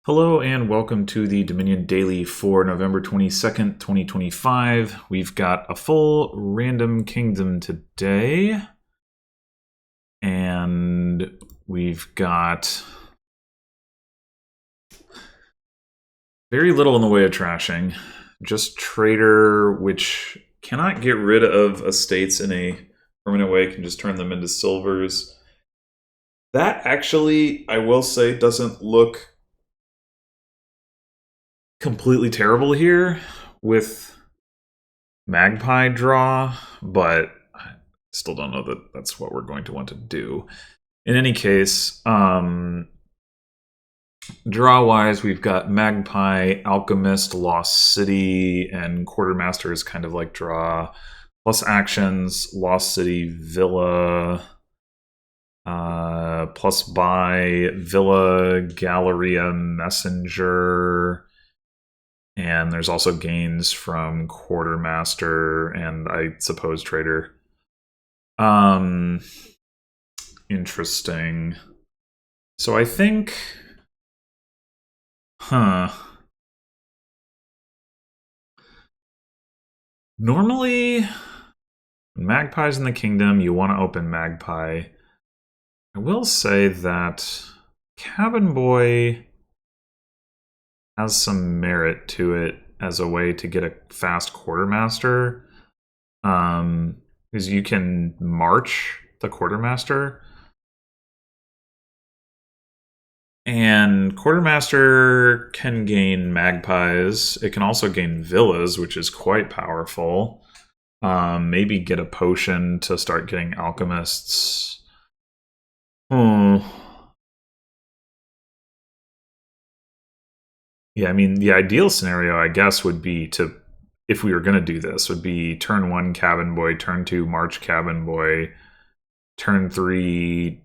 Hello and welcome to the Dominion Daily for November 22nd, 2025. We've got a full random kingdom today. And we've got very little in the way of trashing. Just trader, which cannot get rid of estates in a permanent way, can just turn them into silvers. That actually, I will say, doesn't look completely terrible here with Magpie draw, but I still don't know that that's what we're going to want to do. In any case, draw-wise, we've got Magpie, Alchemist, Lost City, and Quartermaster is kind of like draw. Plus actions, Lost City, Villa, plus buy, Villa, Galleria, Messenger, and there's also gains from Quartermaster and I suppose Trader. Interesting. So I think, normally, Magpie's in the kingdom, you want to open Magpie. I will say that Cabin Boy has some merit to it as a way to get a fast Quartermaster. Because you can march the Quartermaster. And Quartermaster can gain Magpies. It can also gain Villas, which is quite powerful. Maybe get a potion to start getting Alchemists. Yeah, I mean, the ideal scenario, I guess, would be to, if we were going to do this, would be turn 1 Cabin Boy, turn 2 March Cabin Boy, turn 3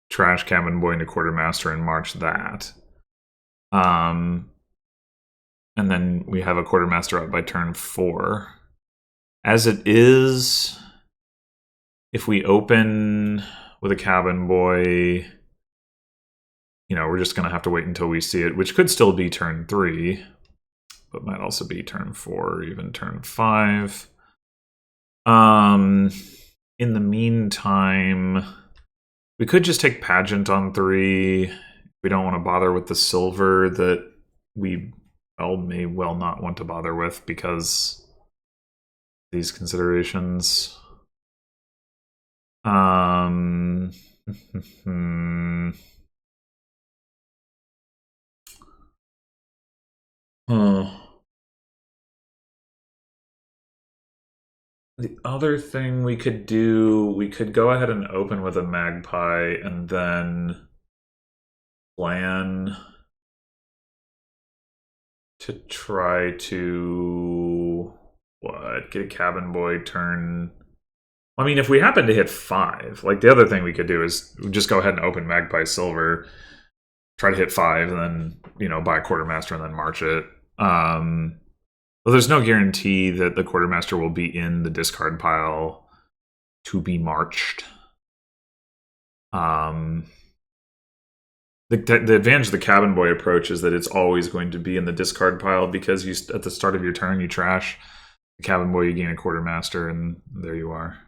Trash Cabin Boy into Quartermaster and march that. And then we have a Quartermaster up by turn 4. As it is, if we open with a Cabin Boy, you know, we're just going to have to wait until we see it, which could still be turn 3, but might also be turn 4 or even turn 5. In the meantime, we could just take Pageant on 3. We don't want to bother with the silver that we may well not want to bother with because these considerations. The other thing we could do, we could go ahead and open with a Magpie and then plan to try to, get a Cabin Boy turn. I mean, if we happen to hit 5, like the other thing we could do is just go ahead and open Magpie Silver, try to hit 5, and then, you know, buy a Quartermaster and then march it. Well, there's no guarantee that the Quartermaster will be in the discard pile to be marched. The advantage of the Cabin Boy approach is that it's always going to be in the discard pile because you, at the start of your turn, you trash the Cabin Boy, you gain a Quartermaster, and there you are.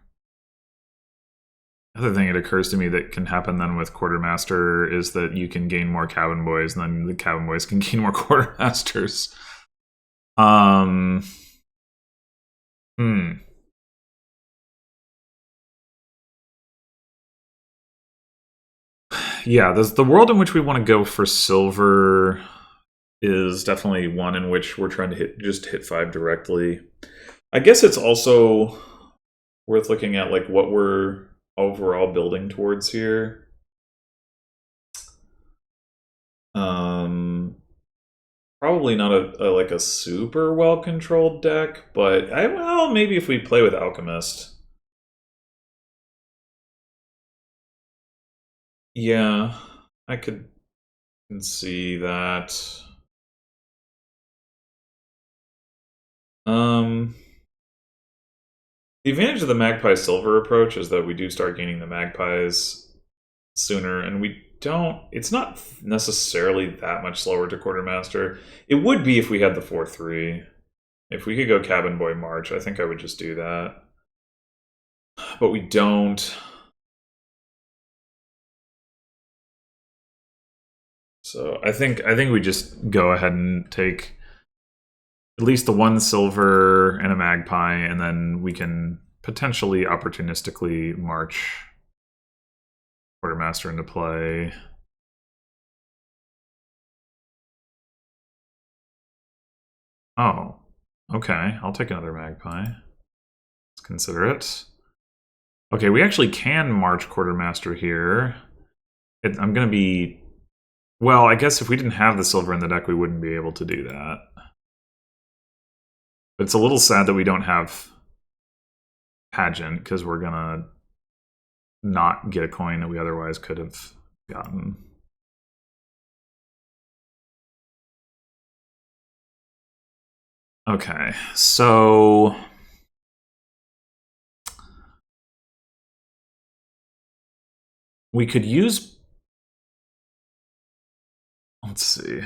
Other thing that occurs to me that can happen then with Quartermaster is that you can gain more Cabin Boys, and then the Cabin Boys can gain more Quartermasters. Yeah, the world in which we want to go for silver is definitely one in which we're trying to hit 5 directly. I guess it's also worth looking at like what we're overall building towards here. Probably not a super well controlled deck, but well, maybe if we play with Alchemist. Yeah, I can see that. The advantage of the Magpie Silver approach is that we do start gaining the Magpies sooner, and we don't. It's not necessarily that much slower to quartermaster. It would be if we had the 4-3. If we could go cabin boy march, I think I would just do that. But we don't. So I think we just go ahead and take at least the 1 silver and a magpie, and then we can potentially opportunistically march quartermaster into play. Oh, okay. I'll take another magpie. Let's consider it. Okay, we actually can march quartermaster here. I'm going to be... Well, I guess if we didn't have the silver in the deck, we wouldn't be able to do that. But it's a little sad that we don't have pageant, because we're going to not get a coin that we otherwise could have gotten. Okay, so... we could use... Let's see.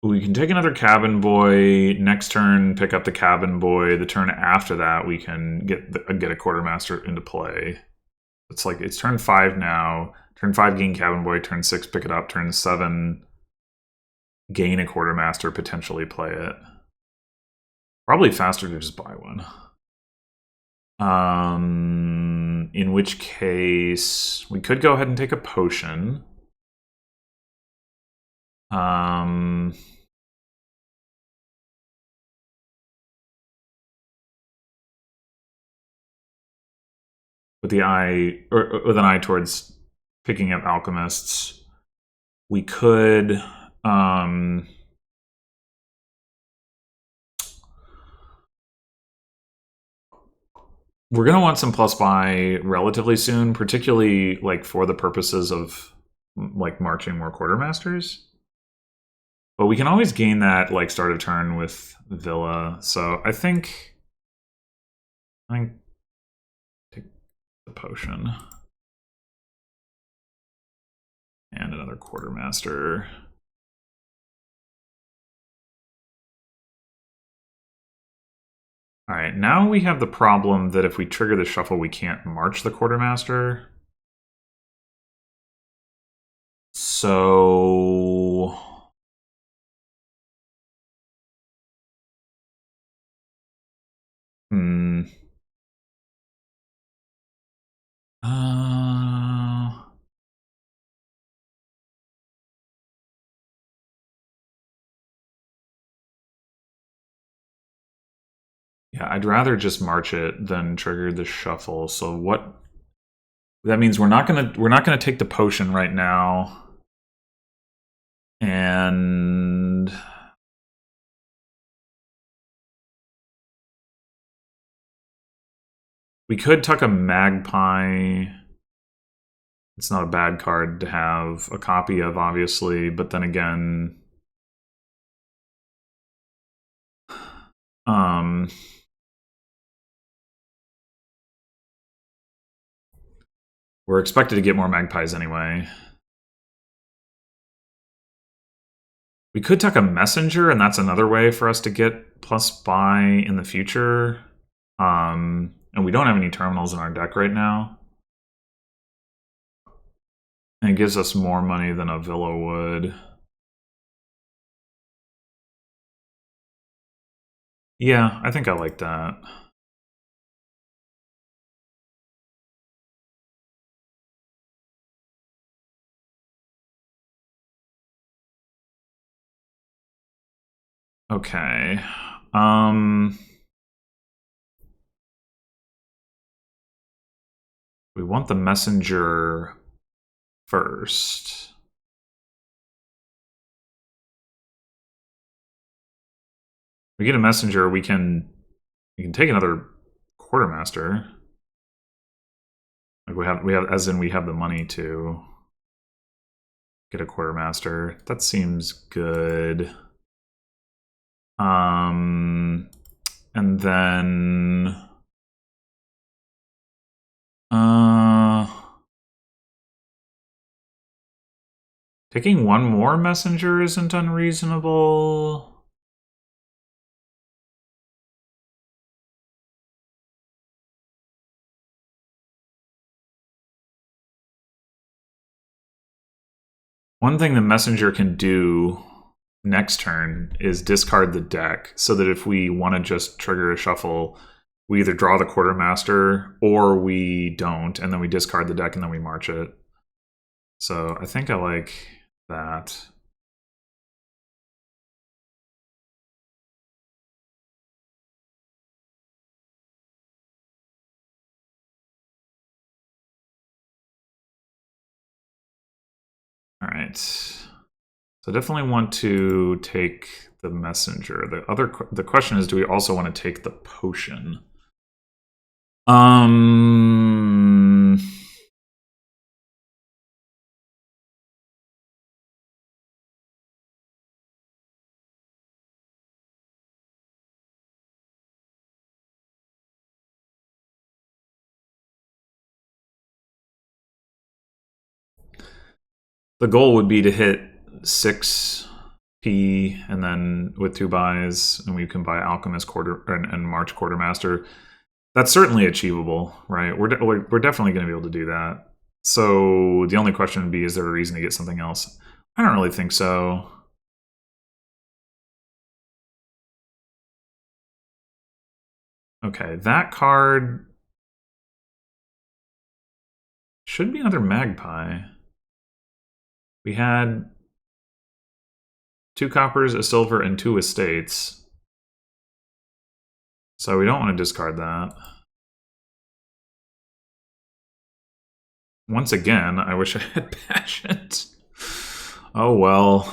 We can take another cabin boy. Next turn, pick up the cabin boy. The turn after that, we can get a quartermaster into play. It's like it's turn 5 now. Turn 5, gain cabin boy. Turn 6, pick it up. Turn 7, gain a quartermaster. Potentially play it. Probably faster to just buy one. In which case, we could go ahead and take a potion. With the eye, or with an eye towards picking up alchemists, we could we're gonna want some plus buy relatively soon, particularly like for the purposes of like marching more quartermasters. But we can always gain that like start of turn with Villa. So I think take the potion and another quartermaster. All right, now we have the problem that if we trigger the shuffle, we can't march the quartermaster. So yeah, I'd rather just march it than trigger the shuffle. So what that means, we're not gonna take the potion right now. And we could tuck a magpie. It's not a bad card to have a copy of, obviously, but then again, we're expected to get more magpies anyway. We could tuck a messenger, and that's another way for us to get plus buy in the future. And we don't have any terminals in our deck right now. And it gives us more money than a Villa would. Yeah, I think I like that. Okay. We want the messenger first. We get a messenger, we can take another quartermaster. Like we have as in we have the money to get a quartermaster. That seems good. And then Taking one more messenger isn't unreasonable. One thing the messenger can do next turn is discard the deck so that if we want to just trigger a shuffle, we either draw the quartermaster or we don't, and then we discard the deck and then we march it. So I think I like that. All right. So I definitely want to take the messenger. The question is, do we also want to take the potion? The goal would be to hit 6p and then with 2 buys, and we can buy Alchemist and March Quartermaster. That's certainly achievable, right? We're definitely going to be able to do that. So the only question would be, is there a reason to get something else? I don't really think so. Okay, that card should be another Magpie. We had 2 coppers, a silver, and 2 estates. So we don't want to discard that. Once again, I wish I had Passions. Oh well.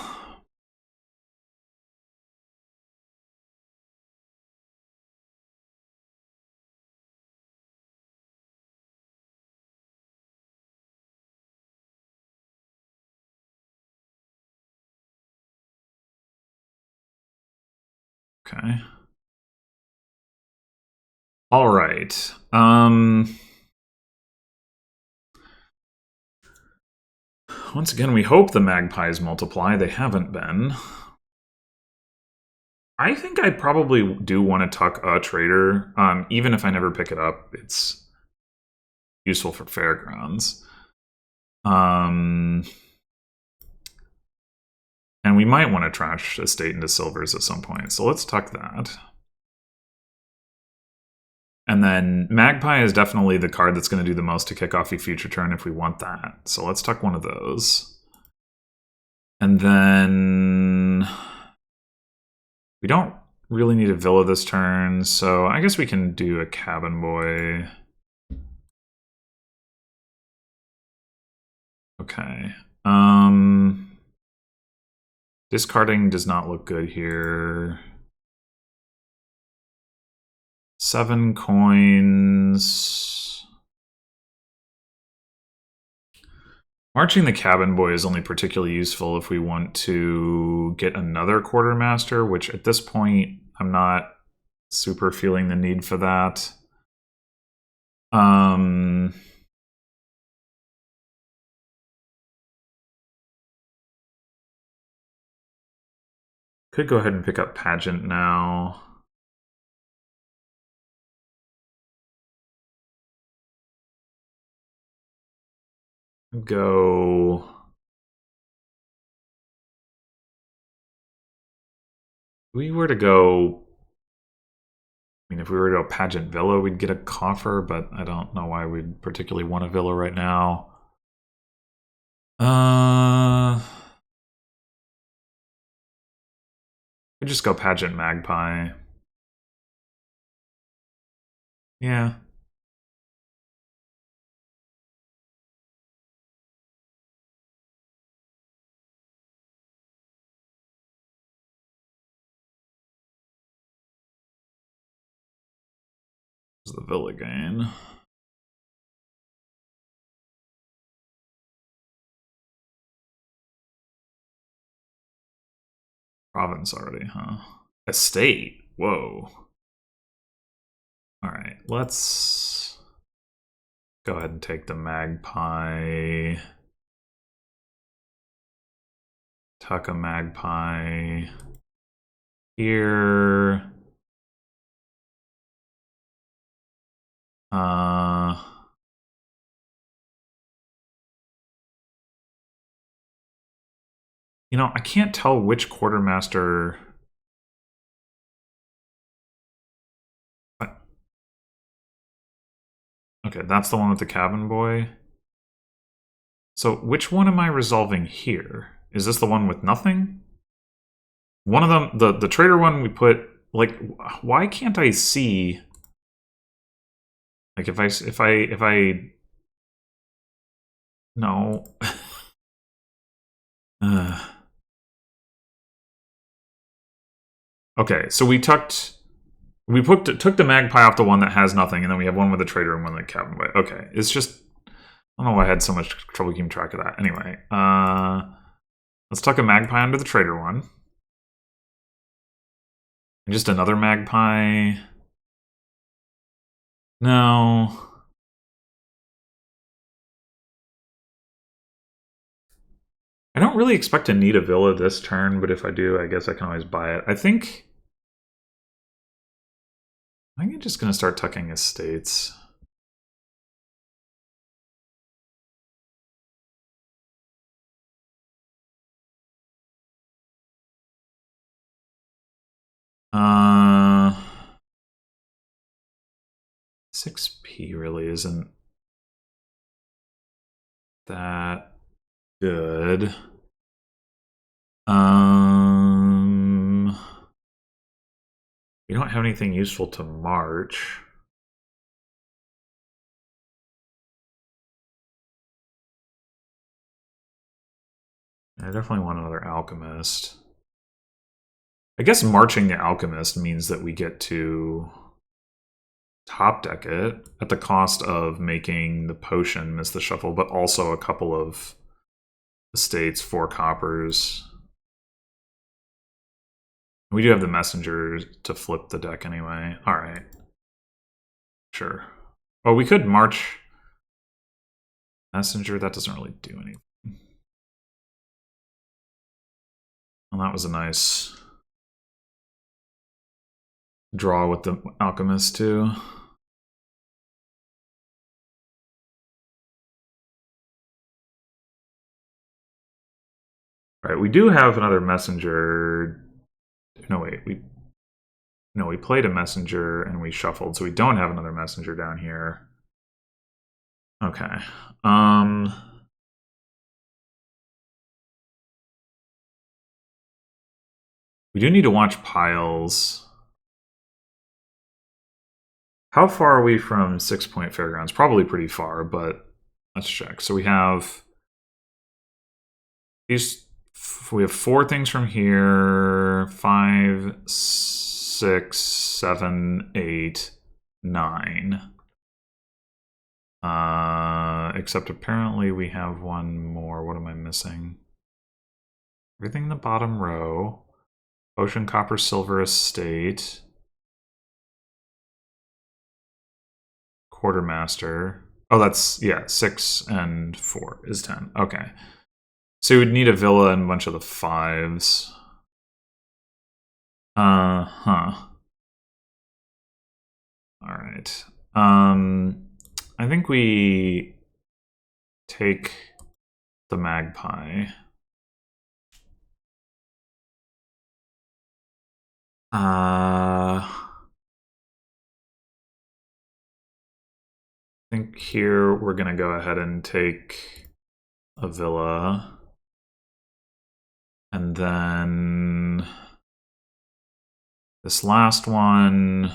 Okay. All right. Once again, we hope the magpies multiply. They haven't been. I think I probably do want to tuck a trader. Even if I never pick it up, it's useful for fairgrounds. And we might want to trash estate into silvers at some point. So let's tuck that. And then Magpie is definitely the card that's going to do the most to kick off a future turn if we want that. So let's tuck one of those. And then we don't really need a villa this turn, so I guess we can do a cabin boy. Okay. Discarding does not look good here. 7 coins. Marching the cabin boy is only particularly useful if we want to get another quartermaster, which at this point I'm not super feeling the need for that. Could go ahead and pick up Pageant now. Go. If we were to go. I mean, if we were to go Pageant Villa, we'd get a coffer, but I don't know why we'd particularly want a villa right now. We just go Pageant Magpie. Yeah. This is the villa gain. Province already, huh? Estate. Whoa. All right, let's go ahead and take the Magpie. tuck a magpie here. You know, I can't tell which quartermaster. Okay, that's the one with the cabin boy. So which one am I resolving here? Is this the one with nothing? One of them, the trader one we put, like, why can't I see? Like if I no. Okay, so took the magpie off the one that has nothing, and then we have one with the trader and one with the cabin boy. Okay, it's just, I don't know why I had so much trouble keeping track of that. Anyway, let's tuck a magpie under the trader one. And just another magpie. No. I don't really expect to need a villa this turn, but if I do, I guess I can always buy it. I think I'm just going to start tucking estates. Uh, 6p really isn't that good. We don't have anything useful to march. I definitely want another alchemist. I guess marching the alchemist means that we get to top deck it at the cost of making the potion miss the shuffle, but also a couple of estates, 4 coppers. We do have the messenger to flip the deck anyway. All right. Sure. Oh, we could march messenger. That doesn't really do anything. Well, that was a nice draw with the alchemist too. All right, we do have another messenger. No, wait, we played a messenger and we shuffled, so we don't have another messenger down here. Okay. We do need to watch piles. How far are we from 6 Point Fairgrounds? Probably pretty far, but let's check. So we have these. We have 4 things from here. 5, 6, 7, 8, 9. Except apparently we have one more. What am I missing? Everything in the bottom row. Ocean, copper, silver, estate. Quartermaster. Oh, that's, yeah, 6 and 4 is 10. Okay. So you would need a villa and a bunch of the 5s. Huh. Alright. I think we take the magpie. I think here we're going to go ahead and take a villa. And then this last one.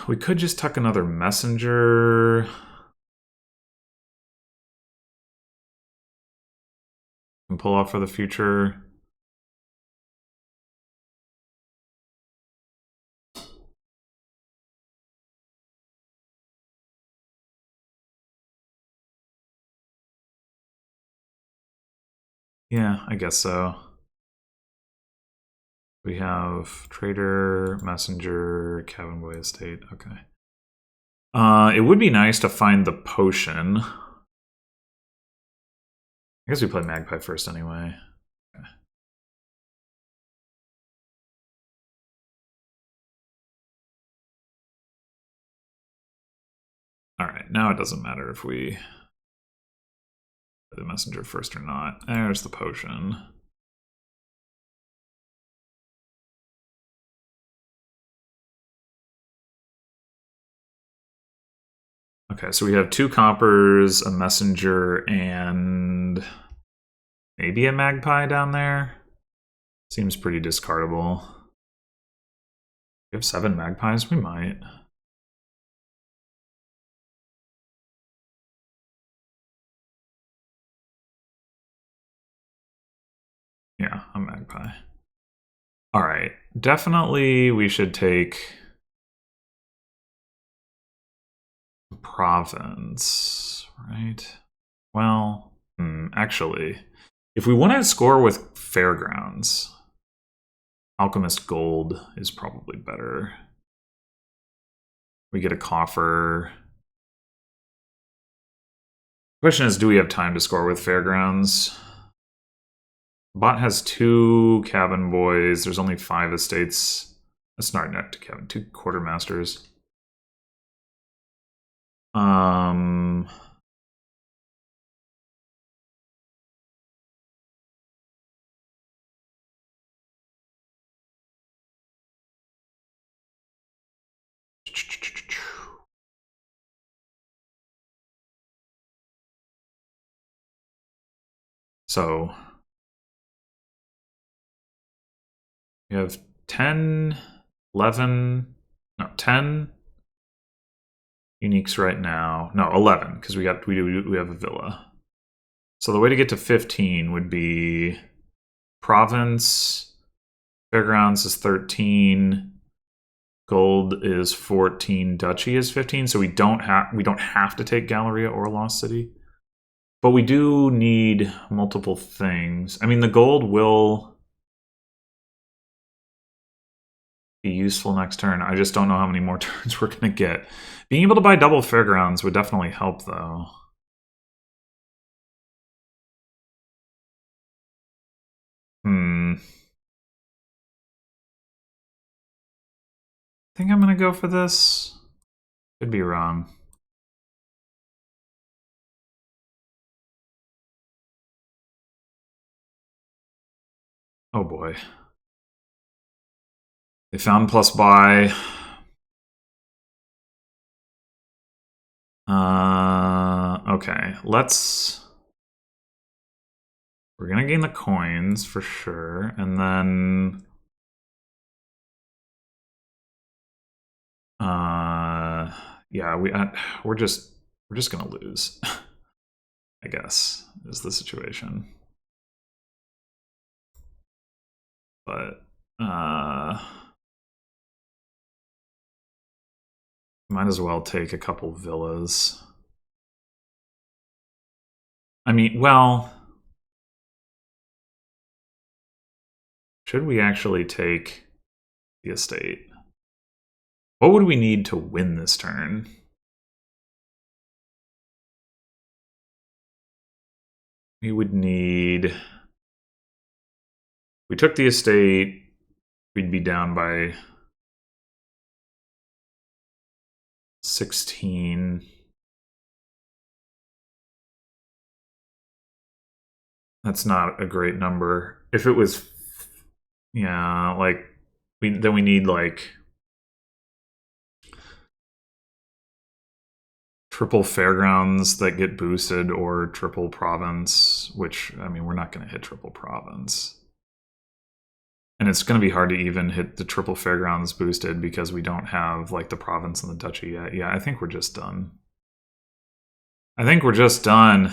We could just tuck another messenger. And pull off for the future. Yeah, I guess so. We have trader, messenger, cabin boy estate. Okay. It would be nice to find the potion. I guess we play magpie first anyway. Okay. All right, now it doesn't matter if we play the messenger first or not. There's the potion. Okay, so we have 2 coppers, a messenger, and maybe a magpie down there. Seems pretty discardable. We have 7 magpies? We might. Yeah, a magpie. All right, definitely we should take province, right? Well, actually, if we want to score with fairgrounds, alchemist gold is probably better. We get a coffer. Question is, do we have time to score with fairgrounds? Bot has 2 cabin boys. There's only 5 estates. That's not net to cabin. 2 quartermasters. So we have 10, 11, no, 10 uniques right now. No, 11, because we have a villa. So the way to get to 15 would be province, fairgrounds is 13, gold is 14, duchy is 15. So we don't have to take Galleria or Lost City. But we do need multiple things. I mean, the gold will be useful next turn. I just don't know how many more turns we're going to get. Being able to buy double fairgrounds would definitely help, though. I think I'm going to go for this. Could be wrong. Oh boy. They found plus buy. Okay, let's... We're gonna gain the coins for sure, and then... yeah, we're just gonna lose. I guess, is the situation. But, might as well take a couple villas. I mean, well... Should we actually take the estate? What would we need to win this turn? We would need... We took the estate, we'd be down by 16. That's not a great number. If it was... Yeah, like... Then we need, like... triple fairgrounds that get boosted or triple province, which, I mean, we're not going to hit triple province. And it's going to be hard to even hit the triple fairgrounds boosted because we don't have, like, the province and the duchy yet. Yeah, I think we're just done. I think we're just done.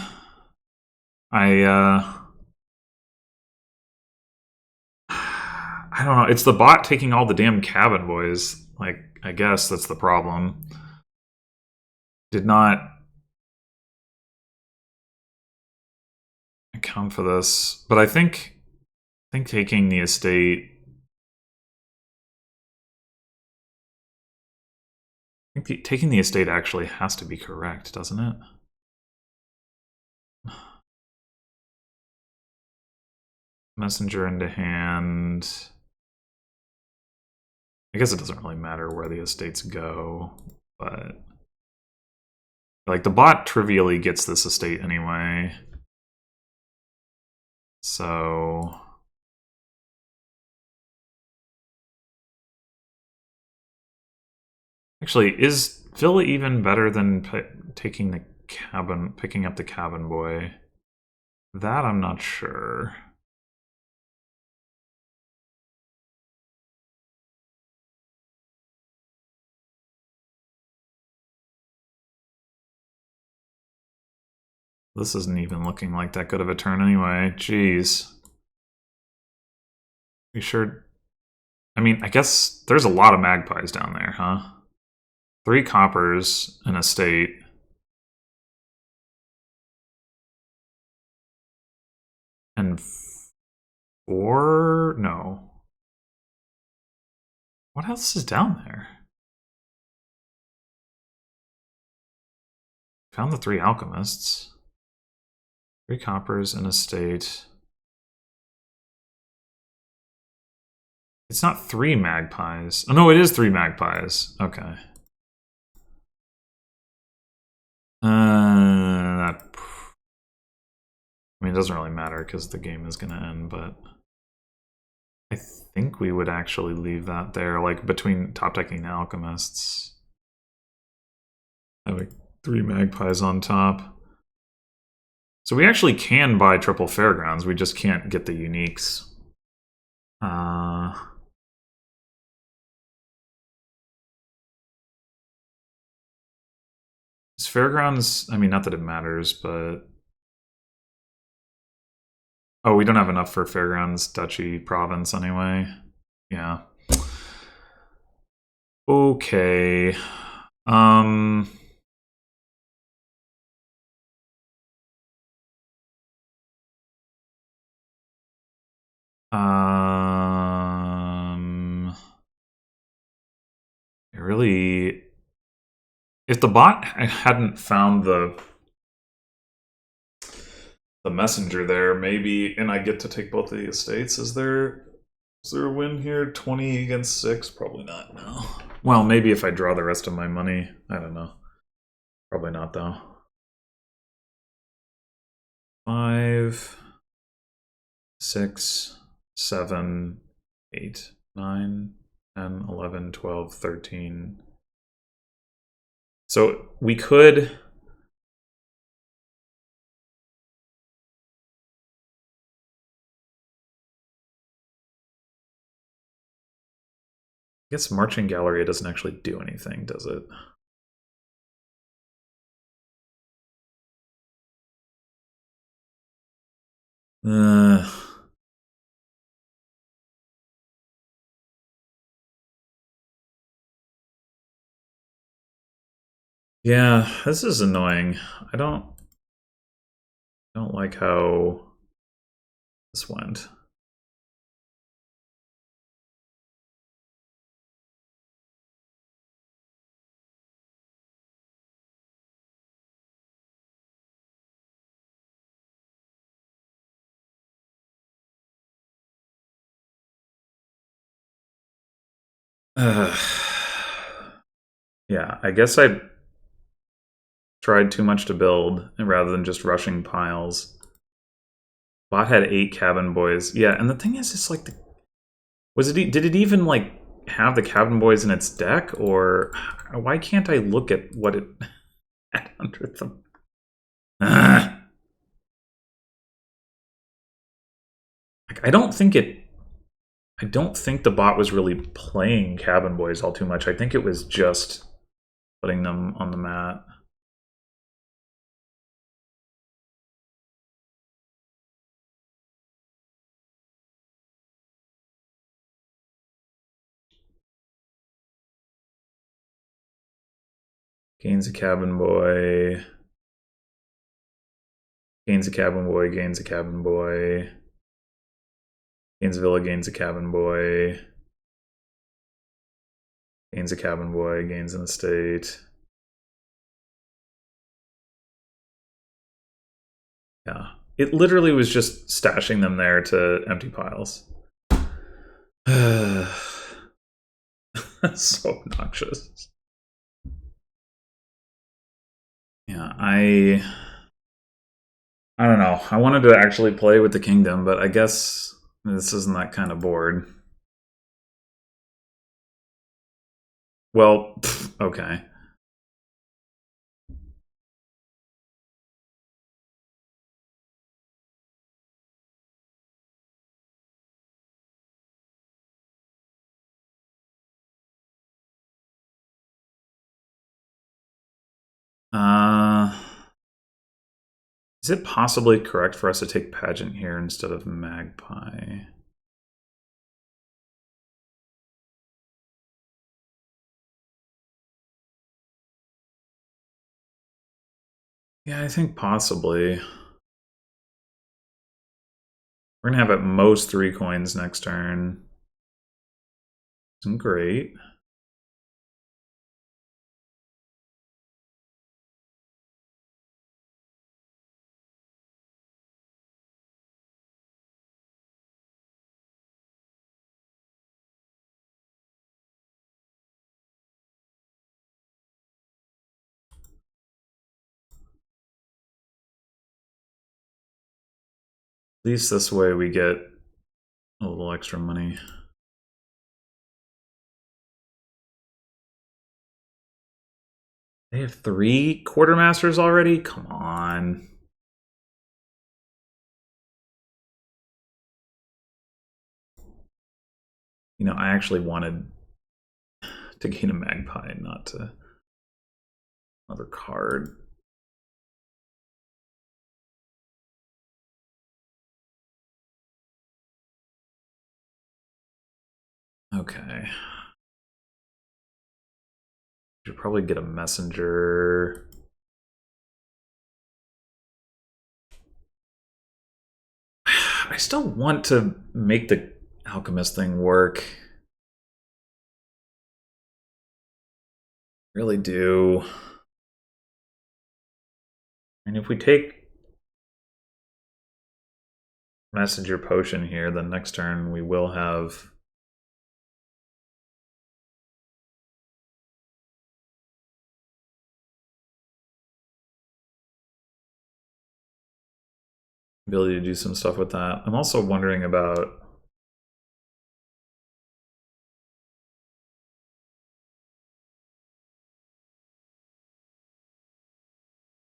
I don't know. It's the bot taking all the damn cabin boys. Like, I guess that's the problem. Did not... account for this, but I think taking the estate. I think taking the estate actually has to be correct, doesn't it? Messenger into hand. I guess it doesn't really matter where the estates go, but like the bot trivially gets this estate anyway. So actually, is Phil even better than taking the cabin, picking up the cabin boy? That I'm not sure. This isn't even looking like that good of a turn anyway. Jeez. You sure? I mean, I guess there's a lot of magpies down there, huh? 3 coppers, an estate. And 4? No. What else is down there? Found the 3 alchemists. 3 coppers, an estate. It's not 3 magpies. Oh, no, it is 3 magpies. Okay. That. I mean, it doesn't really matter because the game is going to end, but I think we would actually leave that there, like between top decking the alchemists. Having 3 magpies on top. So we actually can buy triple fairgrounds. We just can't get the uniques. Is fairgrounds? I mean, not that it matters, but oh, we don't have enough for fairgrounds, duchy, province anyway. Yeah. Okay. Really, if the bot hadn't found the messenger there, maybe, and I get to take both of the estates. Is there a win here? 20 against 6? Probably not. No. Well, maybe if I draw the rest of my money. I don't know. Probably not though. 5, 6, 7, 8, 9, 10, 11, 12, 13. So we could. I guess Marching Gallery doesn't actually do anything, does it? Yeah, this is annoying. I don't like how this went. Yeah, I guess I tried too much to build and rather than just rushing piles. Bot had 8 cabin boys. Yeah, and the thing is, it's like, did it even like have the cabin boys in its deck, or why can't I look at what it had under them? Like, I don't think the bot was really playing cabin boys all too much. I think it was just putting them on the mat. Gains a cabin boy. Gains a cabin boy, gains a cabin boy. Gains a villa, gains a cabin boy. Gains a cabin boy, gains an estate. Yeah. It literally was just stashing them there to empty piles. That's so obnoxious. Yeah, I don't know. I wanted to actually play with the kingdom, but I guess this isn't that kind of board. Well, okay. Is it possibly correct for us to take pageant here instead of magpie? Yeah, I think possibly. We're gonna have at most 3 coins next turn. Isn't great. At least this way we get a little extra money. They have 3 quartermasters already? Come on. You know, I actually wanted to gain a magpie, not to another card. Okay. Should probably get a messenger. I still want to make the alchemist thing work. Really do. And if we take messenger potion here, then next turn we will have ability to do some stuff with that. I'm also wondering about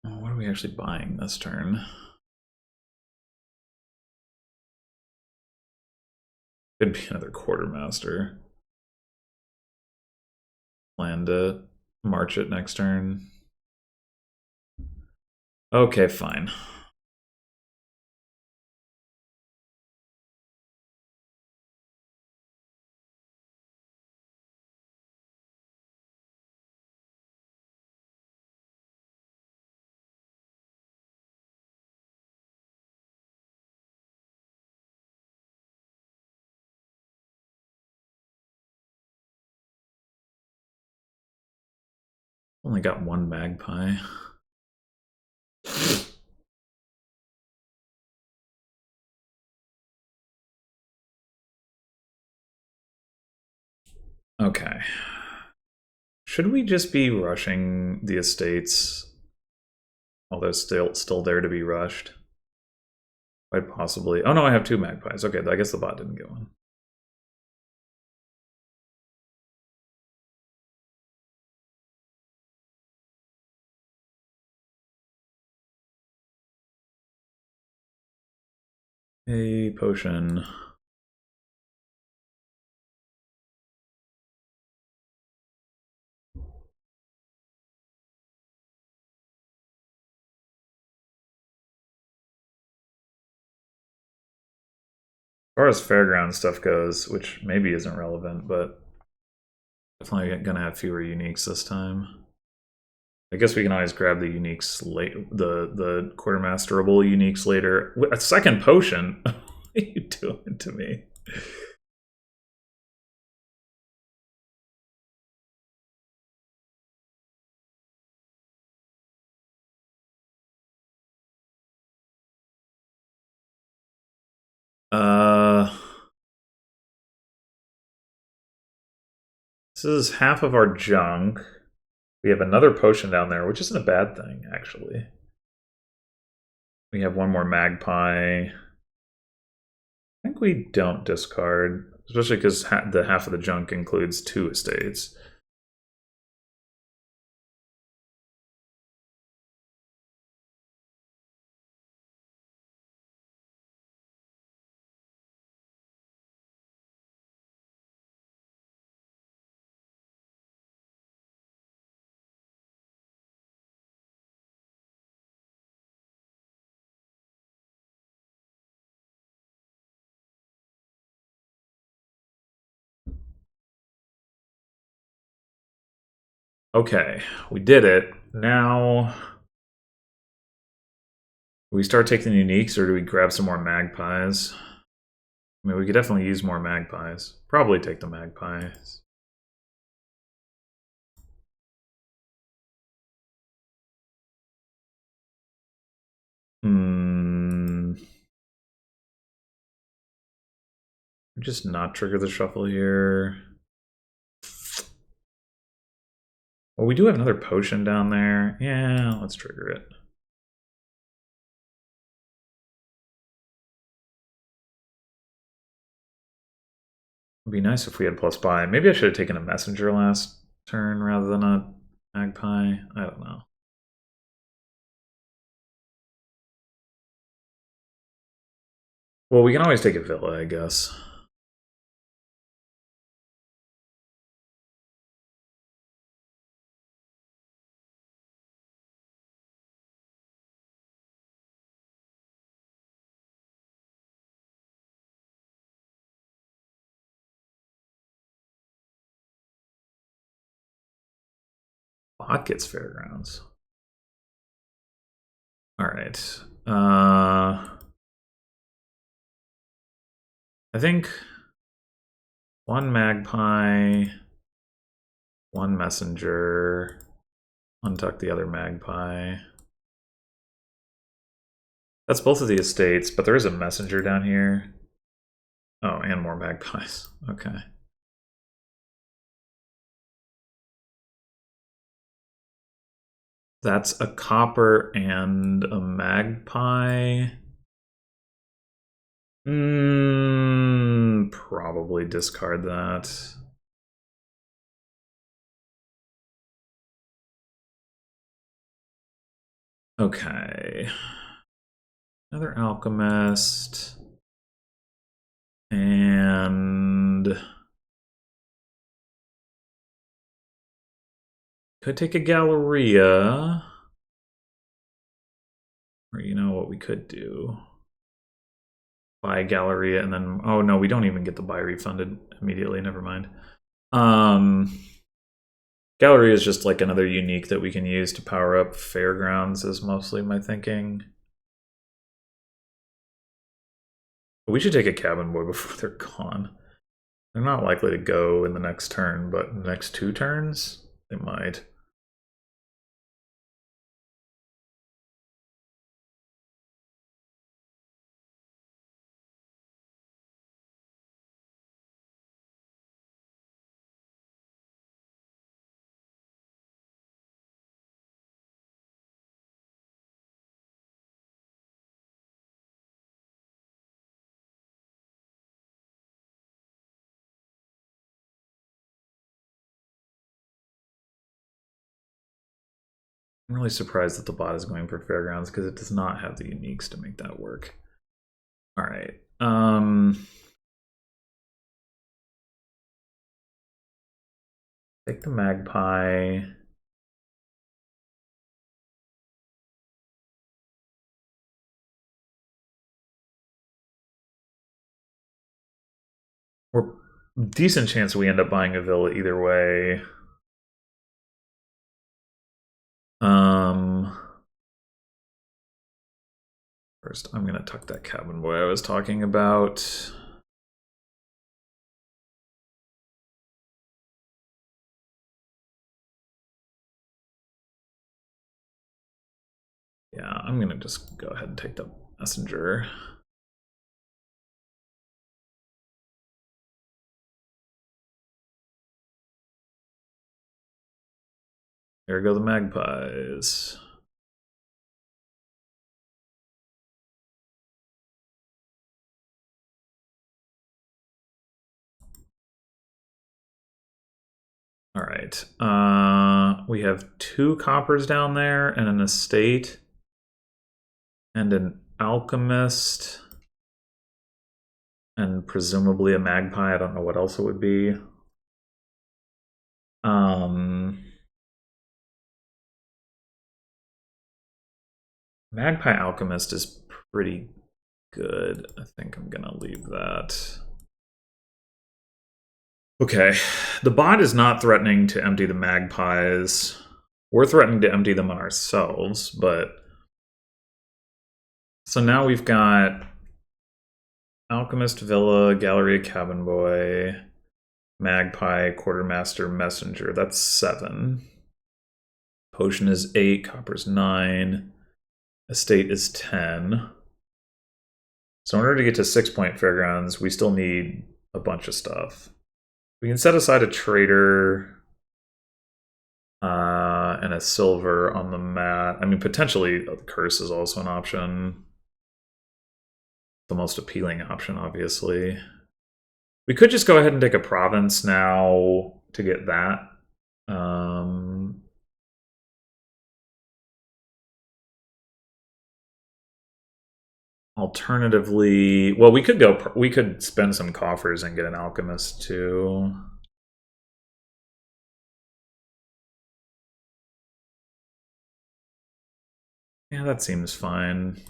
what are we actually buying this turn? Could be another quartermaster. Plan to march it next turn. Okay, fine. Only got 1 magpie. Okay. Should we just be rushing the estates while they're still there to be rushed? Quite possibly. Oh no, I have 2 magpies. Okay, I guess the bot didn't get one. A potion. As far as fairground stuff goes, which maybe isn't relevant, but definitely gonna have fewer uniques this time. I guess we can always grab the uniques the quartermasterable uniques later. A second potion? What are you doing to me? Uh, this is half of our junk. We have another potion down there, which isn't a bad thing, actually. We have one more magpie. I think we don't discard, especially because the half of the junk includes 2 estates. Okay, we did it. Now, do we start taking uniques, or do we grab some more magpies? I mean, we could definitely use more magpies. Probably take the magpies. Just not trigger the shuffle here. Well, we do have another potion down there. Yeah, let's trigger it. It'd be nice if we had plus buy. Maybe I should have taken a messenger last turn rather than a magpie. I don't know. Well, we can always take a villa, I guess. Pockets Fairgrounds. All right. I think one magpie, one messenger, untuck the other magpie. That's both of the estates, but there is a messenger down here. Oh, and more magpies. Okay. That's a copper and a magpie. Probably discard that. Okay. Another alchemist. And could take a Galleria. Or you know what we could do? Buy a Galleria and then, oh no, we don't even get the buy refunded immediately, never mind. Galleria is just like another unique that we can use to power up Fairgrounds is mostly my thinking. We should take a Cabin Boy before they're gone. They're not likely to go in the next turn, but in the next 2 turns, they might. I'm really surprised that the bot is going for Fairgrounds because it does not have the uniques to make that work. All right. Take the magpie. We're decent chance we end up buying a villa either way. First, I'm gonna tuck that cabin boy I was talking about. Yeah, I'm gonna just go ahead and take the messenger. There go the magpies. All right. We have 2 coppers down there and an estate and an alchemist and presumably a magpie. I don't know what else it would be. Magpie alchemist is pretty good. I think I'm gonna leave that. Okay, the bot is not threatening to empty the magpies. We're threatening to empty them on ourselves, but... So now we've got Alchemist Villa, Gallery Cabin Boy, Magpie, Quartermaster, Messenger. That's 7. Potion is 8, Copper's 9, Estate is 10. So in order to get to 6-point Fairgrounds, we still need a bunch of stuff. We can set aside a trader and a silver on the mat. I mean, potentially the curse is also an option. The most appealing option, obviously. We could just go ahead and take a province now to get that. Alternatively, well, we could spend some coffers and get an alchemist too. Yeah, that seems fine.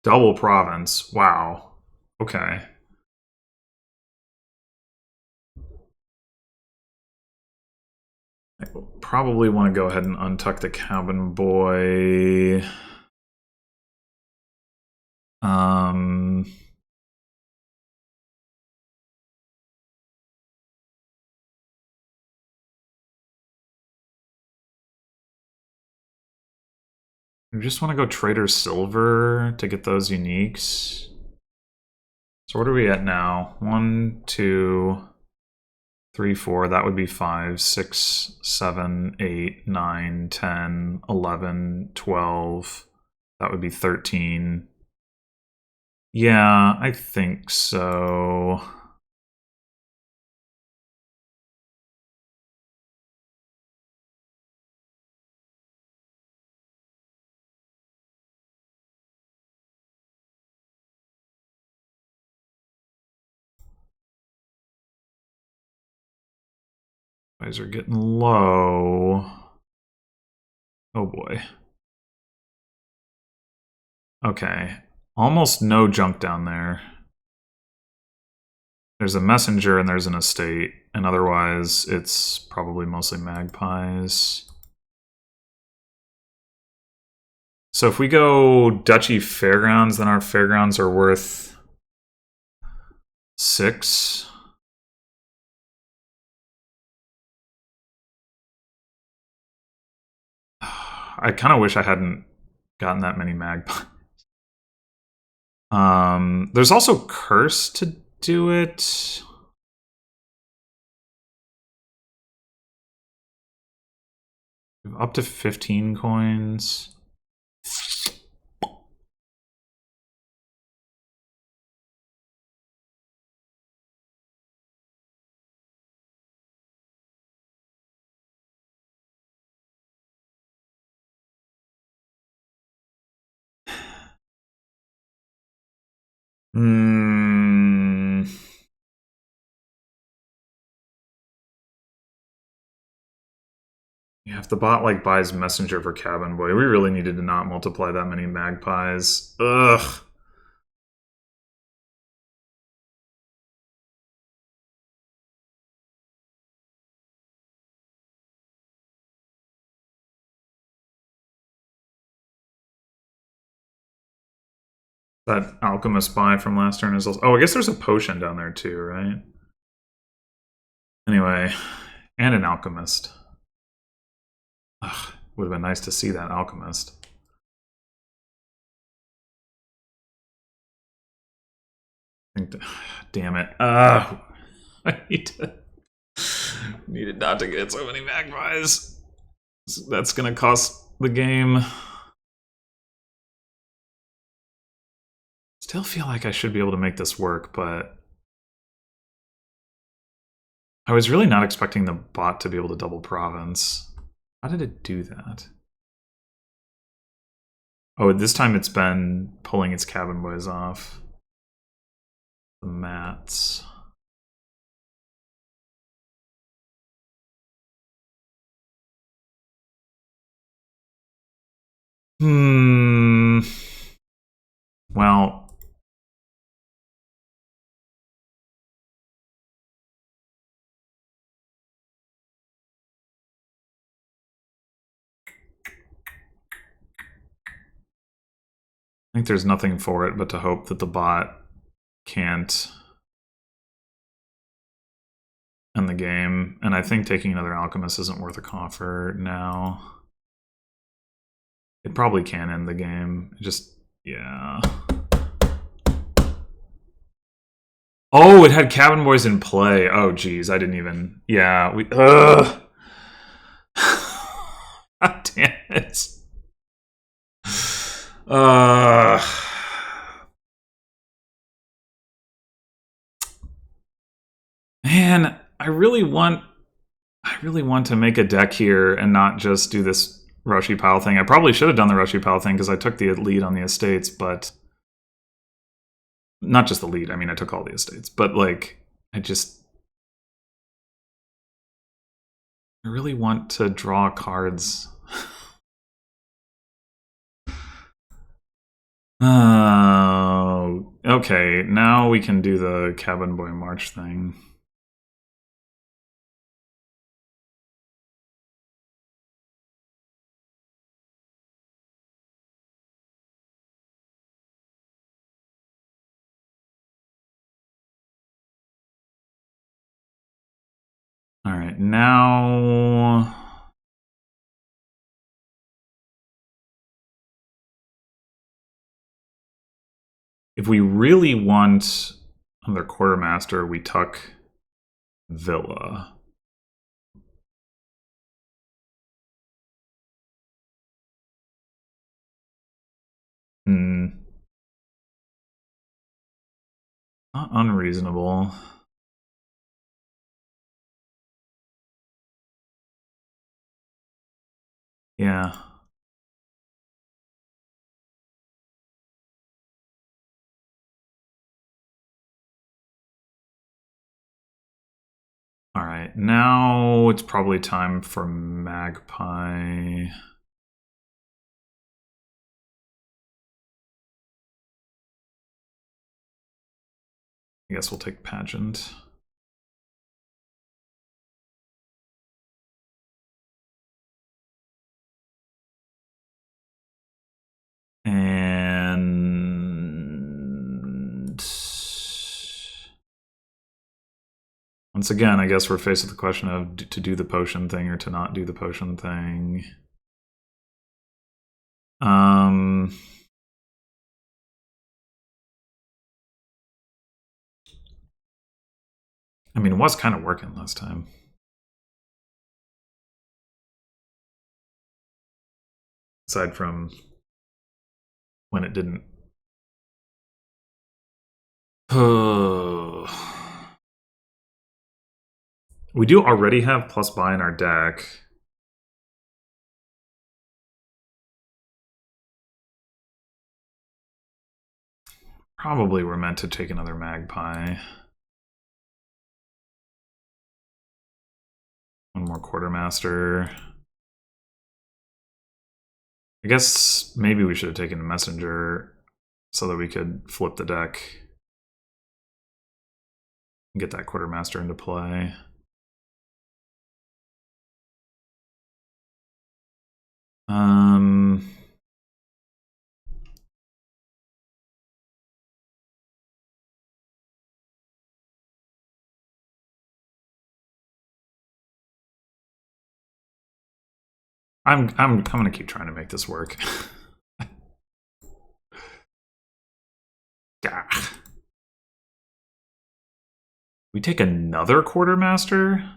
Double province. Wow. Okay. I will probably want to go ahead and untuck the cabin boy. I just want to go Trader Silver to get those uniques. So what are we at now? 1, 2, 3, 4. That would be 5, 6, 7, 8, 9, 10, 11, 12. That would be 13. Yeah, I think so. Guys are getting low. Oh boy. Okay. Almost no junk down there. There's a messenger and there's an estate, and otherwise it's probably mostly magpies. So if we go Duchy Fairgrounds, then our fairgrounds are worth 6. I kind of wish I hadn't gotten that many magpies. There's also Curse to do it. Up to 15 coins. Yeah, if the bot like buys messenger for Cabin Boy, we really needed to not multiply that many magpies. Ugh. That alchemist buy from last turn is also. Oh, I guess there's a potion down there too, right? Anyway, and an alchemist. Ugh, would have been nice to see that alchemist. Damn it. I needed not to get so many magpies. That's gonna cost the game. Still feel like I should be able to make this work, but I was really not expecting the bot to be able to double province. How did it do that? Oh, this time it's been pulling its cabin boys off the mats. Well, I think there's nothing for it but to hope that the bot can't end the game. And I think taking another alchemist isn't worth a coffer now. It probably can end the game. It just, yeah. Oh, it had cabin boys in play. Oh, geez, I didn't even. Yeah, we. Ugh. God damn it. Man, I really want to make a deck here and not just do this Rushy Pile thing. I probably should have done the Rushy Pile thing because I took the lead on the estates, but not just the lead. I mean, I took all the estates, but like, I really want to draw cards. Oh, okay. Now we can do the Cabin Boy March thing. All right, now if we really want another quartermaster, we tuck Villa. Not unreasonable. Yeah. All right, now it's probably time for Magpie. I guess we'll take Pageant. And once again, I guess we're faced with the question of to do the potion thing or to not do the potion thing. I mean, it was kind of working last time. Aside from when it didn't. We do already have plus buy in our deck. Probably we're meant to take another Magpie. One more Quartermaster. I guess maybe we should have taken the messenger so that we could flip the deck and get that quartermaster into play. I'm gonna keep trying to make this work. We take another quartermaster?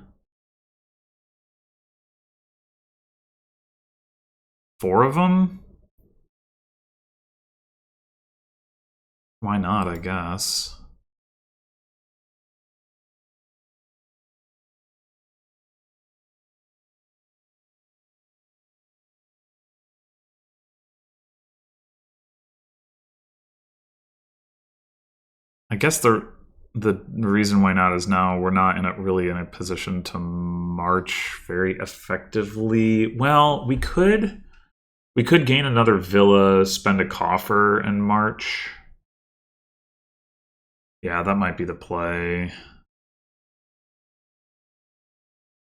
4 of them? Why not, I guess. I guess the reason why not is now we're not really in a position to march very effectively. Well, we could gain another villa, spend a coffer, and march. Yeah, that might be the play.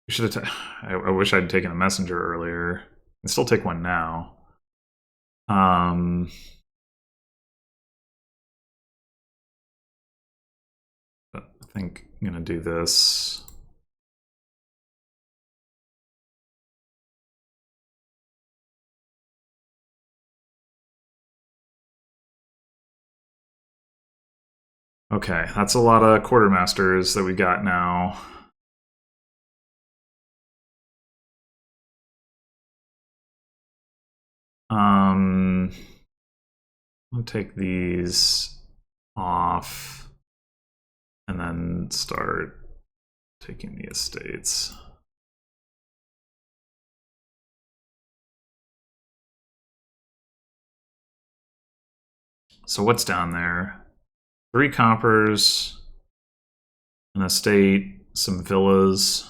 We should have. I wish I'd taken a messenger earlier. I can still take one now. But I think I'm gonna do this. Okay, that's a lot of quartermasters that we got now. I'll take these off and then start taking the estates. So what's down there? 3 coppers, an estate, some villas.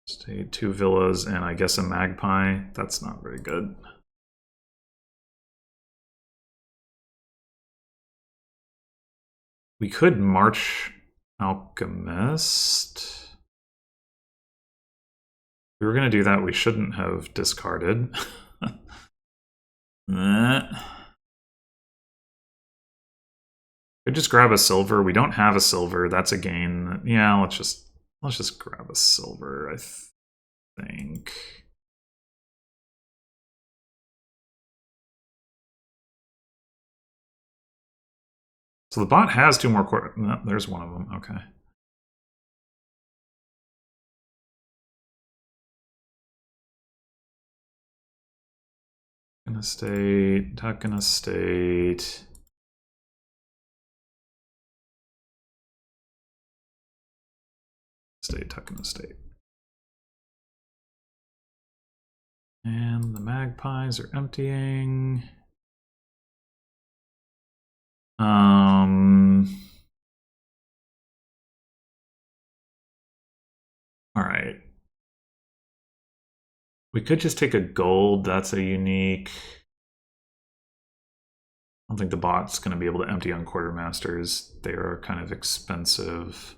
Estate, 2 villas, and I guess a magpie. That's not very good. We could march Alchemist. If we were going to do that, we shouldn't have discarded. Could just grab a silver. We don't have a silver. That's a gain. Yeah, let's just grab a silver, I think. So the bot has 2 more quarter. No, there's one of them. Okay. Tuck an estate. Tuck an estate. Estate, tuck an estate. And the magpies are emptying. All right. We could just take a gold. That's a unique. I don't think the bot's going to be able to empty on quartermasters. They are kind of expensive.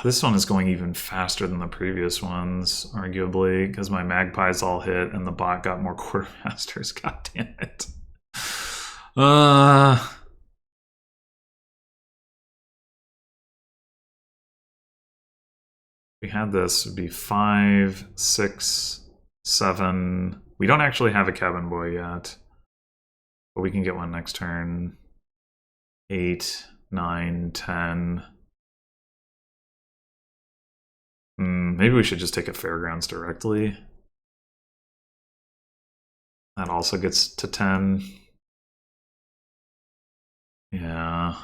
This one is going even faster than the previous ones, arguably, because my magpies all hit and the bot got more quartermasters. God damn it. We had this, would be 5, 6, 7. We don't actually have a cabin boy yet, but we can get one next turn. 8, 9, 10. Maybe we should just take a fairgrounds directly. That also gets to 10. Yeah.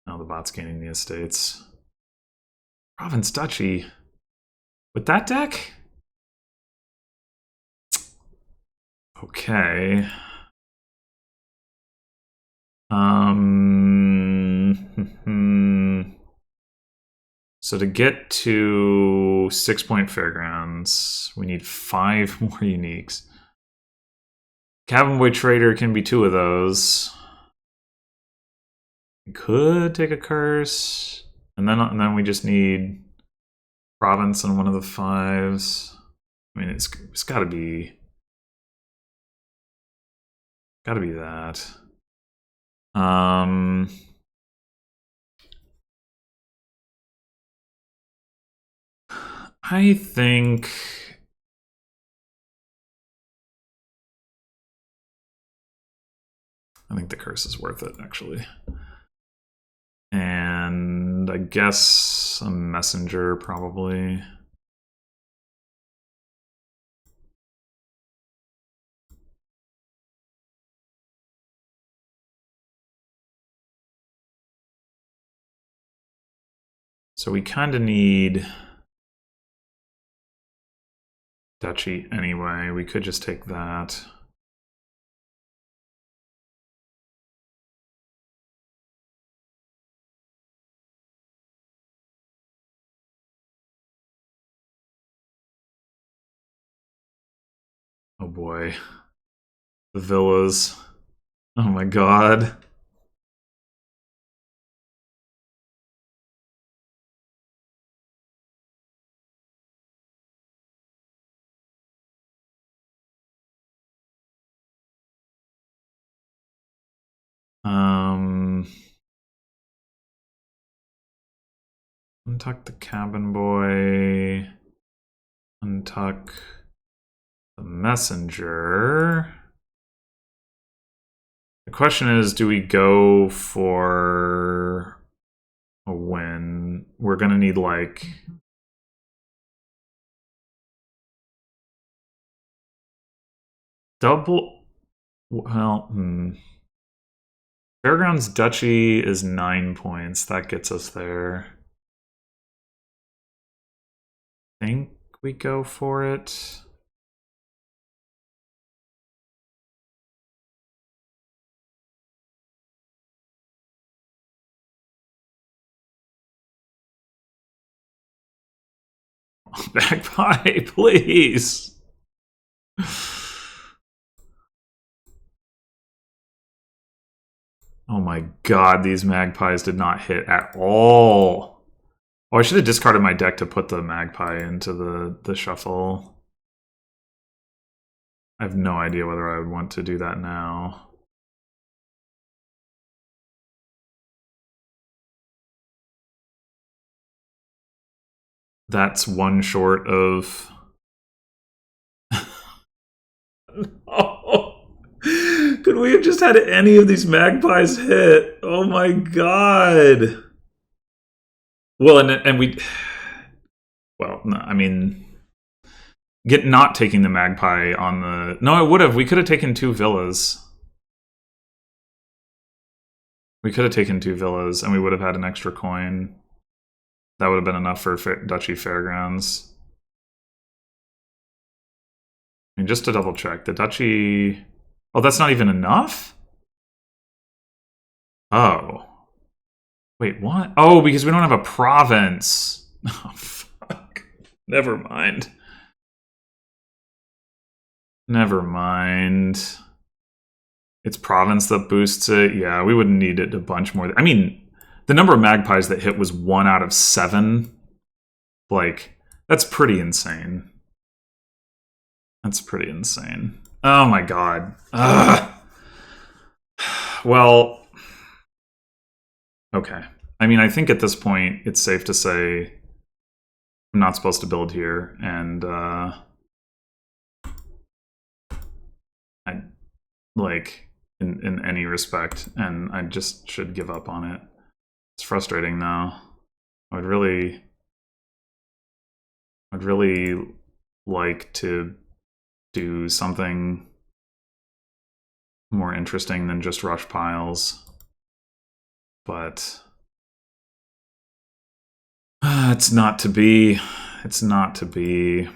Now the bot's gaining the estates. Province Duchy. With that deck? Okay. So to get to 6-point fairgrounds, we need 5 more uniques. Cabin Boy Trader can be 2 of those. We could take a curse, and then we just need province on one of the 5s. I mean, it's got to be that. I think the curse is worth it, actually. And I guess a messenger, probably. So we kind of need duchy anyway. We could just take that. Oh boy. The villas. Oh my god. Untuck the cabin boy. Untuck the messenger. The question is, do we go for a win? We're gonna need like double. Well, Fairgrounds Duchy is 9 points. That gets us there. I think we go for it. Magpie, please. Oh my god, these magpies did not hit at all. Oh, I should have discarded my deck to put the magpie into the shuffle. I have no idea whether I would want to do that now. That's one short of... Oh. Could we have just had any of these magpies hit? Oh my god. Well, and we... Well, no, I mean... not taking the magpie on the... No, I would have. We could have taken 2 villas. We could have taken 2 villas, and we would have had an extra coin. That would have been enough for Duchy Fairgrounds. I mean, just to double check, the Duchy... Oh, that's not even enough? Oh. Wait, what? Oh, because we don't have a province. Oh, fuck. Never mind. Never mind. It's province that boosts it. Yeah, we wouldn't need it a bunch more. I mean, the number of magpies that hit was 1 out of 7. Like, that's pretty insane. That's pretty insane. Oh my god. Ugh. Well, okay. I mean, I think at this point, it's safe to say I'm not supposed to build here, and I like in any respect, and I just should give up on it. It's frustrating now. I'd really like to do something more interesting than just rush piles, but it's not to be. It's not to be.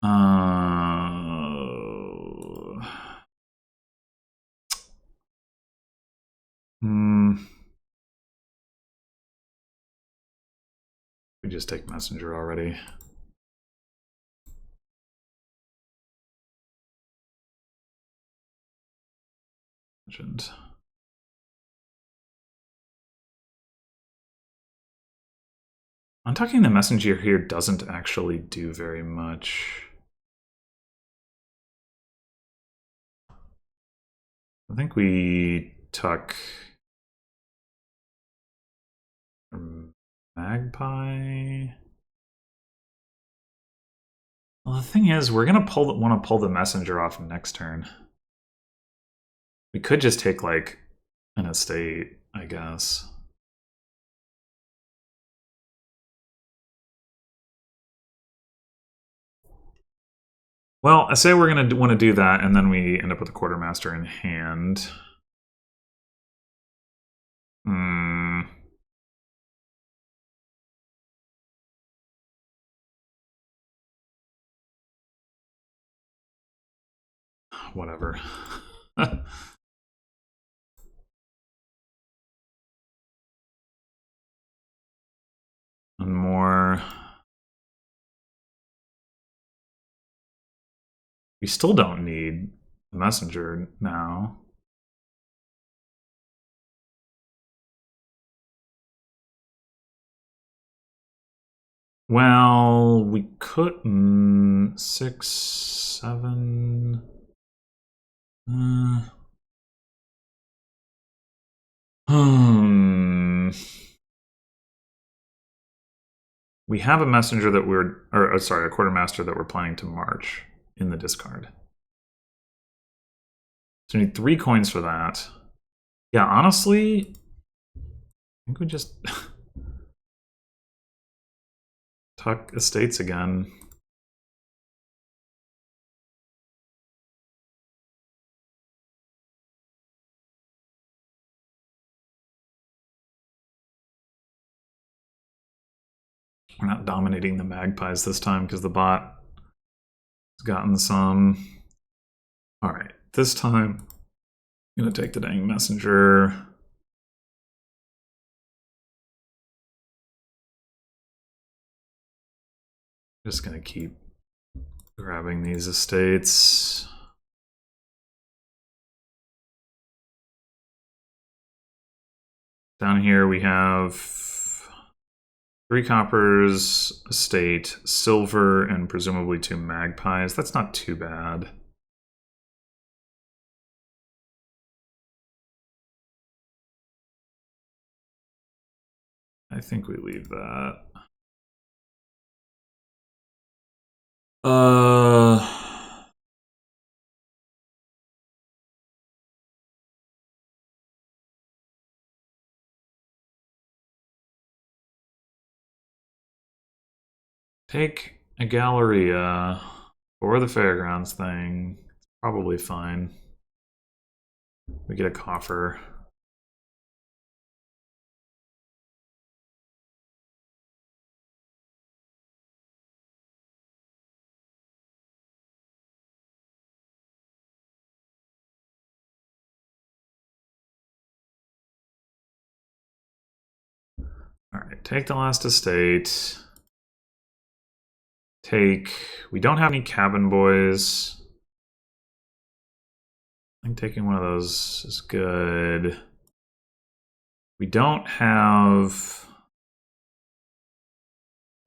We just take messenger already. Legend. Untucking the messenger here doesn't actually do very much. I think we tuck magpie. Well, the thing is, we're gonna want to pull the messenger off next turn. We could just take like an estate, I guess. Well, I say we're gonna want to do that, and then we end up with a quartermaster in hand. Whatever. One more. We still don't need the messenger now. Well, we could 6, 7. We have a messenger that sorry, a quartermaster that we're planning to march in the discard. So we need 3 coins for that. Yeah, honestly, I think we just tuck estates again. We're not dominating the magpies this time because the bot has gotten some. All right, this time I'm gonna take the dang messenger. Just gonna keep grabbing these estates. Down here we have 3 coppers, estate, silver, and presumably 2 magpies. That's not too bad. I think we leave that. Take a Galleria or the Fairgrounds thing. It's probably fine. We get a coffer. All right, take the last estate. We don't have any cabin boys. I think taking one of those is good. We don't have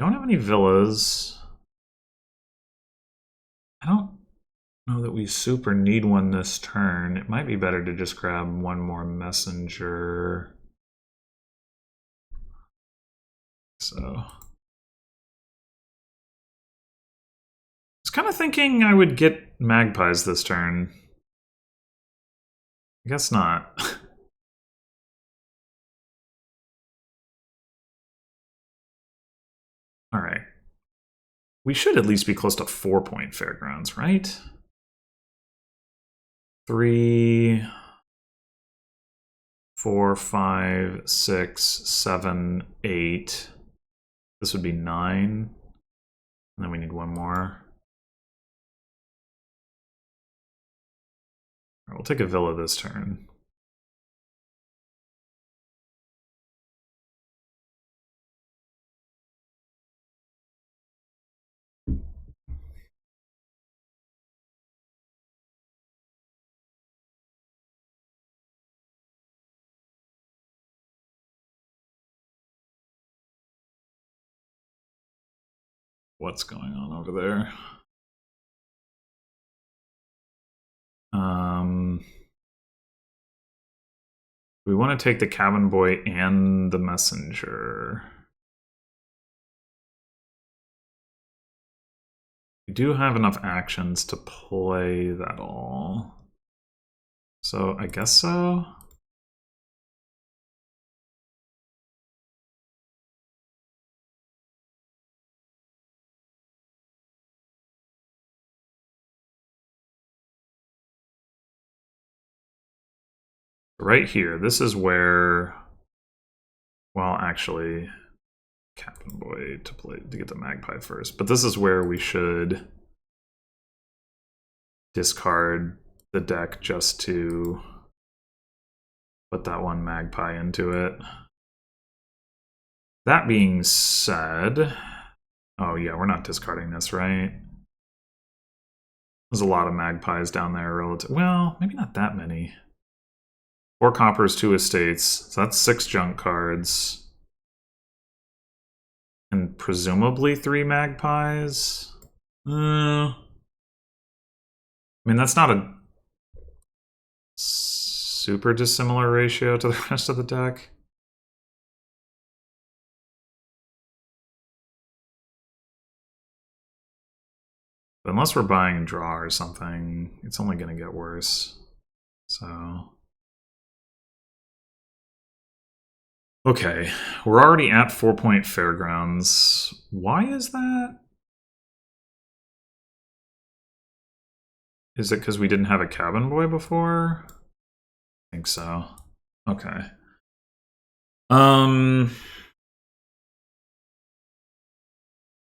any villas. I don't know that we super need one this turn. It might be better to just grab one more messenger. So I was kind of thinking I would get magpies this turn. I guess not. All right. We should at least be close to 4-point Fairgrounds, right? 3, 4, 5, 6, 7, 8. This would be 9. And then we need one more. We'll take a villa this turn. What's going on over there? We want to take the cabin boy and the messenger. We do have enough actions to play that all. So I guess so. Right here, this is where, well, actually, Captain Boy to play to get the Magpie first, but this is where we should discard the deck just to put that one Magpie into it. That being said, oh yeah, we're not discarding this, right? There's a lot of Magpies down there relative. Well, maybe not that many. 4 coppers, 2 estates. So that's 6 junk cards. And presumably 3 magpies. I mean, that's not a super dissimilar ratio to the rest of the deck. But unless we're buying draw or something, it's only going to get worse. So... okay, we're already at 4-point Fairgrounds. Why is that? Is it because we didn't have a cabin boy before? I think so. Okay.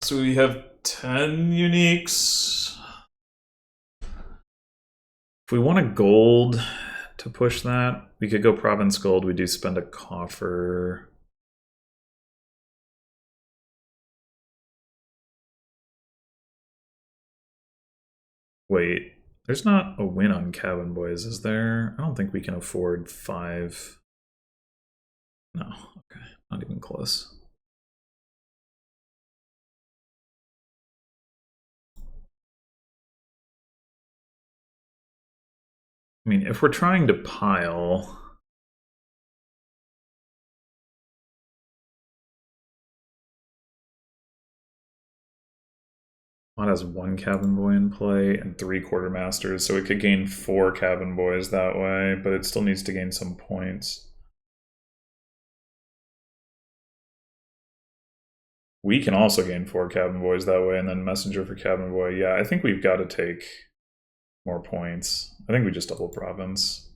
So we have 10 uniques. If we want a gold to push that, we could go province gold. We do spend a coffer. Wait, there's not a win on cabin boys, is there? I don't think we can afford 5. No, okay, not even close. I mean, if we're trying to pile... Mod has 1 cabin boy in play and 3 quartermasters, so it could gain 4 cabin boys that way, but it still needs to gain some points. We can also gain 4 cabin boys that way, and then messenger for cabin boy. Yeah, I think we've got to take more points. I think we just double province.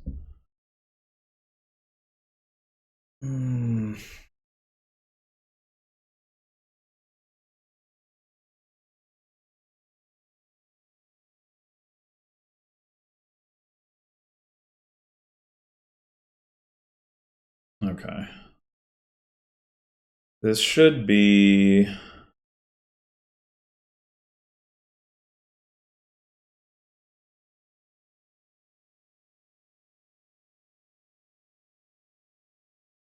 Okay. This should be...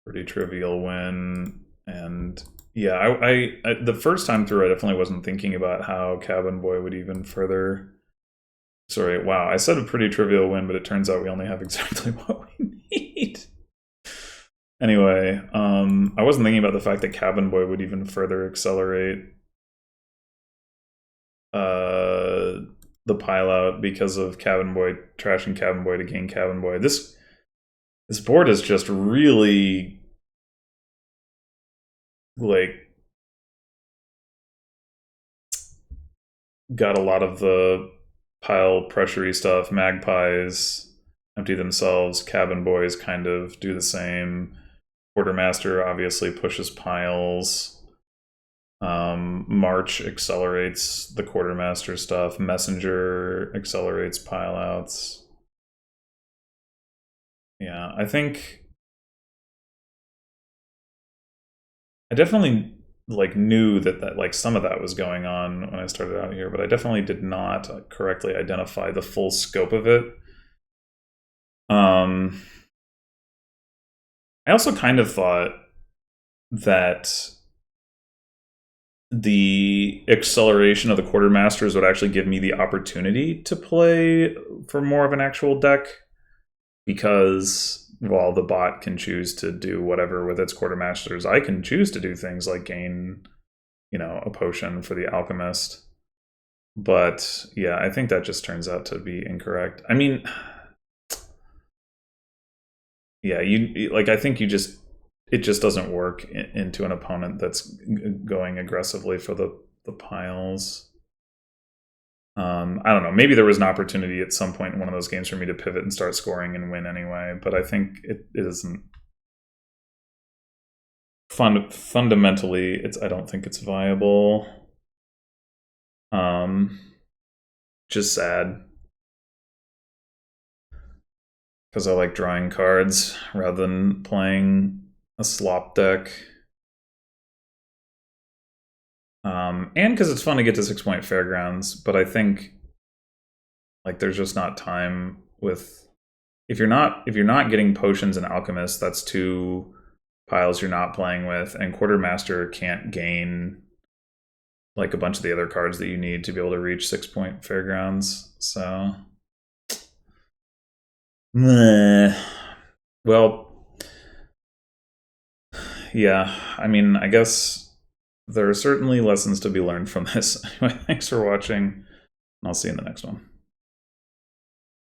pretty trivial win. And yeah, I the first time through, I definitely wasn't thinking about how cabin boy would even further... Sorry, wow, I said a pretty trivial win, but it turns out we only have exactly what we need. Anyway, I wasn't thinking about the fact that cabin boy would even further accelerate the pile out because of cabin boy trashing cabin boy to gain cabin boy. This board is just really like got a lot of the pile pressury stuff. Magpies empty themselves, cabin boys kind of do the same. Quartermaster obviously pushes piles. March accelerates the quartermaster stuff. Messenger accelerates pile outs. Yeah, I think I definitely like knew that like some of that was going on when I started out here, but I definitely did not correctly identify the full scope of it. I also kind of thought that the acceleration of the quartermasters would actually give me the opportunity to play for more of an actual deck, because while the bot can choose to do whatever with its quartermasters, I can choose to do things like gain, a potion for the alchemist. But yeah, I think that just turns out to be incorrect. I mean, yeah, you like I think it just doesn't work into an opponent that's going aggressively for the piles. I don't know. Maybe there was an opportunity at some point in one of those games for me to pivot and start scoring and win anyway, but I think it isn't fundamentally. I don't think it's viable. Just sad because I like drawing cards rather than playing a slop deck. And because it's fun to get to 6-point fairgrounds, but I think like there's just not time with if you're not getting potions and alchemists, that's two piles you're not playing with, and quartermaster can't gain like a bunch of the other cards that you need to be able to reach 6-point fairgrounds. So, well, yeah. I mean, I guess there are certainly lessons to be learned from this. Anyway, thanks for watching. I'll see you in the next one.